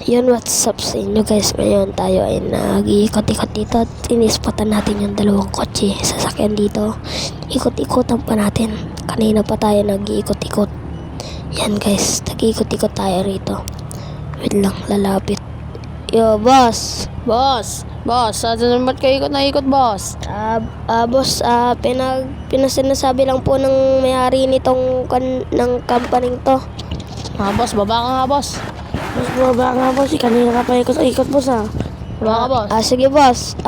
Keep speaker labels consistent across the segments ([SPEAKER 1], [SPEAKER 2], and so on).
[SPEAKER 1] Yun, what's up sa inyo guys? Ngayon tayo ay nag-iikot-ikot dito at inispatan natin yung dalawang kotse sasakyan dito. Ikot-ikotan pa natin. Kanina pa tayo nag-iikot-ikot. Yan guys, nag-iikot-ikot tayo rito. Wait lang, lalapit. Yo, boss!
[SPEAKER 2] Boss, saan ba't kayo ikot na ikot, boss?
[SPEAKER 1] Boss, pinasinasabi lang po ng may-ari nitong ng company to.
[SPEAKER 2] Boss, baba ka nga, boss.
[SPEAKER 3] Boss, baba nga boss. Kanina ka pa ikot-ikot boss
[SPEAKER 2] Baba ka, boss.
[SPEAKER 1] Sige boss.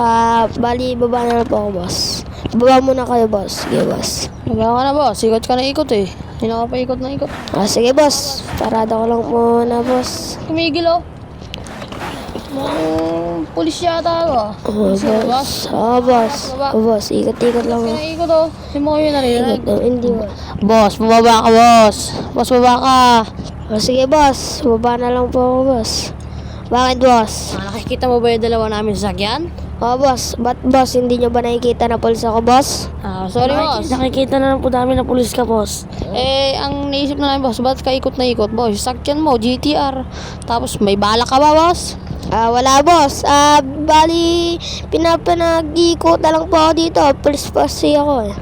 [SPEAKER 1] Bali, baba na lang po ako, boss. Baba muna kayo, boss. Sige, boss.
[SPEAKER 2] Baba ka na, boss. Ikot ka na ikot eh. Hindi na ka pa ikot na ikot.
[SPEAKER 1] Sige, boss. Parada ko lang muna, boss.
[SPEAKER 2] Tumigil, oh. Pulis yata ako.
[SPEAKER 1] Oh, boss. Boss. Boss. Ikot-ikot lang.
[SPEAKER 2] Ikot ka na ikot, oh. Hindi mo kayo naririnig.
[SPEAKER 1] Hindi, boss.
[SPEAKER 2] Boss, bumaba ka, boss. Boss, baba ka.
[SPEAKER 1] Sige, boss. Baba na lang po ako, boss. Bakit, boss?
[SPEAKER 2] Nakikita mo ba yung dalawa namin sasakyan?
[SPEAKER 1] Boss. Ba't, boss? Hindi nyo ba nakikita na pulis ako, boss?
[SPEAKER 2] Sorry, boss.
[SPEAKER 3] Nakikita na lang po namin na pulis ka boss.
[SPEAKER 2] Ang naisip na namin, boss, ba't ka ikot na ikot, boss? Sasakyan mo, GTR. Tapos, may bala ka ba, boss?
[SPEAKER 1] Wala, boss. Bali, pinag-ikot na lang po ako dito. Pulis kasi ako, eh.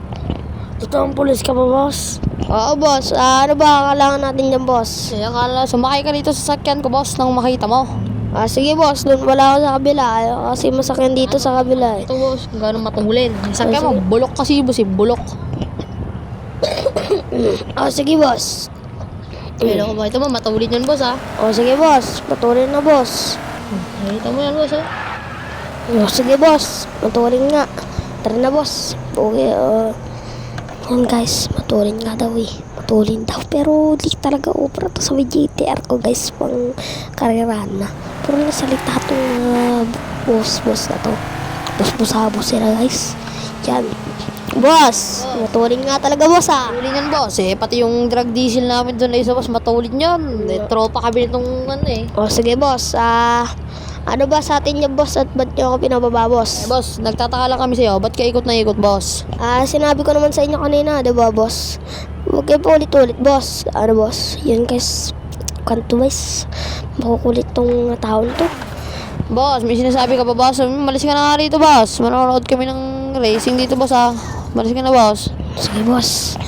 [SPEAKER 3] Totoong pulis ka ba boss?
[SPEAKER 1] Oo, boss. Ano ba kailangan natin dyan, boss?
[SPEAKER 2] Akala, sumakay ka dito sa sasakyan ko, boss, nang makita mo.
[SPEAKER 1] Sige, boss. Doon wala ako sa kabila. Kasi masakyan dito sa kabila, eh.
[SPEAKER 2] Ito, boss, kung gano'ng matulin. Sasakyan mo, bulok kasi, boss, bulok.
[SPEAKER 1] Sige, boss.
[SPEAKER 2] Pero kung ito mo, matulin yan, boss, ha?
[SPEAKER 1] Sige, boss. Patuloy na, boss.
[SPEAKER 2] Nakita mo yan, boss, ha?
[SPEAKER 1] Sige, boss. Matuloy nga. Tara na, boss. Okay, yan, guys. Matuloy nga daw, eh. Matuloy daw. Pero di talaga opera to sa may GTR ko, guys. Pang karerahan na. Pero nasalita itong boss na to. Boss sila, guys. Yan. Boss. Matuloy nga talaga, boss, ha.
[SPEAKER 2] Matulin yan, boss, eh. Pati yung drug diesel namin doon na isa, boss, matulin yan. Tropa kami nitong, eh.
[SPEAKER 1] Sige, boss. Ano ba sa atin yung boss at ba't nyo ako pinababa, boss?
[SPEAKER 2] Boss, nagtataka lang kami sa'yo. Ba't ka ikot na ikot, boss?
[SPEAKER 1] Sinabi ko naman sa inyo kanina, diba, boss? Huwag kayo pa ulit-ulit, boss. Ano, boss? Yun, guys. Kanto, guys. Makukulit tong taon to.
[SPEAKER 2] Boss, may sinasabi ka pa, boss? Malis ka na nga rito, boss. Manonood kami ng racing dito, boss, ha? Malis ka na, boss.
[SPEAKER 1] Sige, boss.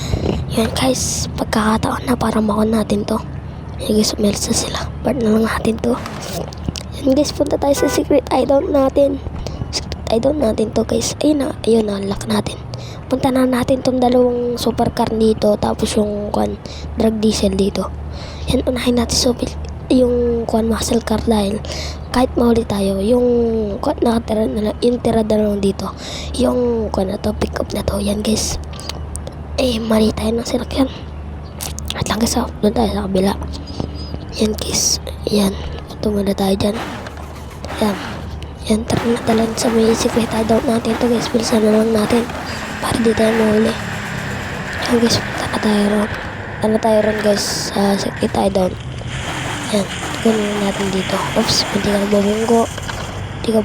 [SPEAKER 1] Yan, guys. Pagkakataon na para makon natin to. Yan, guys. Umelis na sila. Part na lang natin to. Yan, guys. Punta tayo sa secret hideout natin. Secret hideout natin to, guys. Ayun na. Lock natin. Punta na natin tong dalawang supercar dito. Tapos yung drug diesel dito. Yan, unahin natin yung muscle car dahil kahit mahuli tayo, yung nakatira na lang, yung tira na lang dito. Yung na to, pick up na to. Yan, guys. Mali tayo ng sinakyan. At lang, guys, doon tayo sa kabila. Yan, guys. Yan. Tumuna tayo dyan. Yan, tara na talang sa may secret hideout natin to, guys. Bilisan na lang natin para di tayo mahuli. Yan, guys. Punta na tayo ron, guys, sa secret hideout. Yan, ganoon natin dito. Oops, hindi ka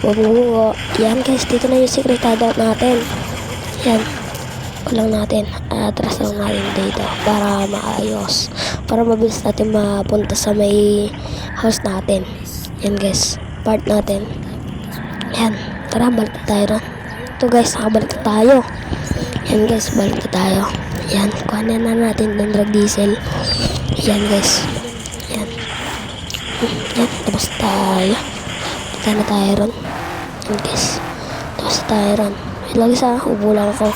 [SPEAKER 1] babubungo. Yan, guys, dito na yung secret hideout natin. Yan, kulang natin. Atras lang natin dito para maayos. Para mabilis natin mapunta sa may house natin. Yan, guys, part natin. Yan, tara, balik na tayo ron. Ito, guys, nakabalik na tayo. Yan, guys, balik na tayo. Yan, kuhanan na natin ng drug diesel. Yan, guys. Yan, tapos tayo. Punta na tayo ron. Yan, guys. Tapos tayo ron. Wait lang, guys, ubo lang ako.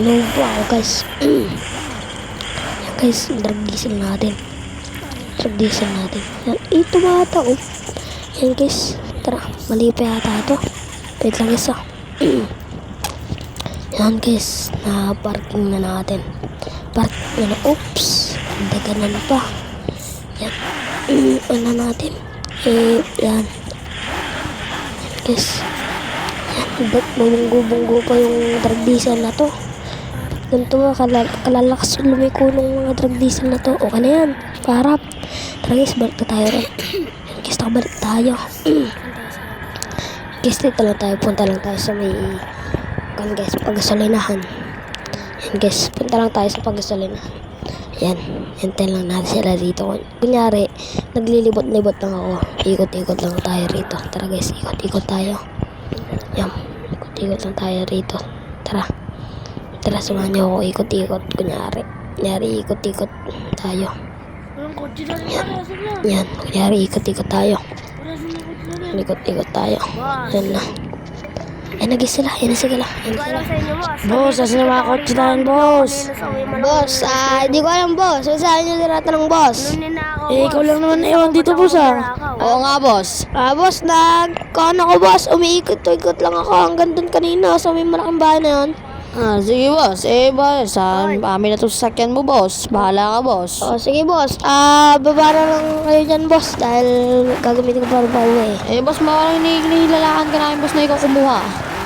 [SPEAKER 1] Inuubo ako, guys. Yan, guys, drug diesel natin. Yan, ito ba ata, oh. Yan, guys. Tara, mali pa yata ito. Wait lang, guys, Yan, guys, na-parking na natin. Parking na, oops. Daganan pa. Yan. Ano natin? Yan. Guys. Yan. Ba't bumunggo-bunggo pa yung drug diesel na to? Ganito nga, kalalakas yung lumiko ng mga drug diesel na to. Okay na yan. Parap. Tara, guys, balik na tayo rin. Yan, guys, nakabalik tayo. Guys, dito lang tayo. Punta lang tayo sa may guys, pagasolinahan. Yan guys, punta lang tayo sa paggasolina. Yan, hintayin lang natin sila dito. Kunyari, naglilibot-libot lang ako. Ikot-ikot lang tayo rito. Tara guys, ikot-ikot tayo. Yan, ikot-ikot lang tayo rito. Tara. Tara, samahan niyo ako ikot-ikot. Kunyari, ikot-ikot tayo.
[SPEAKER 3] Walang kotse na rin.
[SPEAKER 1] Yan, kunyari ikot-ikot tayo.
[SPEAKER 3] Wala silang kotse na rin.
[SPEAKER 1] Ikot-ikot tayo. Yan na. Yan na guys sila. Yan na sila. Yan na sila.
[SPEAKER 3] Boss, asan yung mga kotse namin, boss?
[SPEAKER 1] Boss, hindi ko alam boss. Saan nyo tinatanong boss?
[SPEAKER 3] Ikaw lang naman ewan dito, boss,
[SPEAKER 2] Oo nga, boss.
[SPEAKER 1] Boss, ako boss. Umiikot-ikot lang ako hanggang dun kanina sa may malaking bahay na yun.
[SPEAKER 2] Sige, boss. Boss, amin na to sa sakyan mo, boss. Bahala ka, boss.
[SPEAKER 1] Sige boss. Baba na lang kayo dyan boss dahil gagamitin ko para pauwi.
[SPEAKER 2] Boss, mawalang hinihilalakan ka namin, boss, na ikaw kumuha.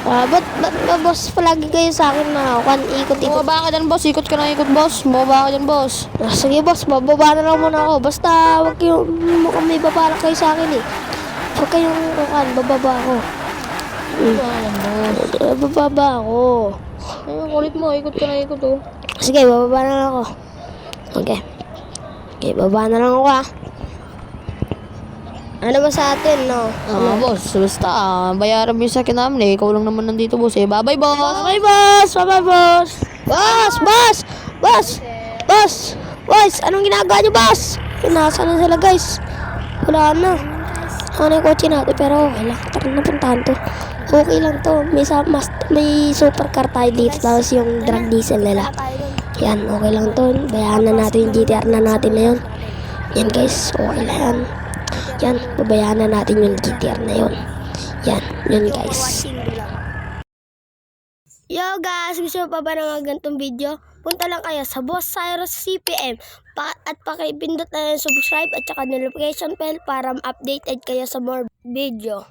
[SPEAKER 1] Ba't ba boss palagi kayo sa akin na ikot-ikot?
[SPEAKER 2] Bumaba ka dyan, boss. Ikot ka na ikot, boss. Bumaba ka dyan, boss.
[SPEAKER 1] Sige boss, bababa na lang muna ako. Basta wag kayong mukhang may babalak kayo sa akin eh. Huwag kayong bababa ako. Bababa ako.
[SPEAKER 2] Kulit mo. Ikot ka na ikot, oh.
[SPEAKER 1] Sige, bababa na lang ako. Okay. Okay, bababa na lang ako Ano ba sa atin, no?
[SPEAKER 2] Boss. Basta, bayaran mo yung sakyan namin, Ikaw lang naman nandito, boss, Bye-bye, boss.
[SPEAKER 3] Bye, boss! Bye, boss!
[SPEAKER 1] Boss! Anong ginagawa niyo, boss? Nasa na sila, guys? Wala na. Ano yung kotse natin, pero okay lang. Tara na puntahan to. Okay lang to. May supercar tayo dito. Tapos yung drug diesel nila. Yan, okay lang to. Bayaan na natin yung GTR na natin na yun. Yan, guys. Okay lang yan. Yan, babayaan na natin yung GTR na yun. Yan, yun guys. Yo guys, gusto mo pa ba ng ganitong video? Punta lang kayo sa Boss Cyrus CPM at pakipindot na yung subscribe at saka notification bell para updated kayo sa more video.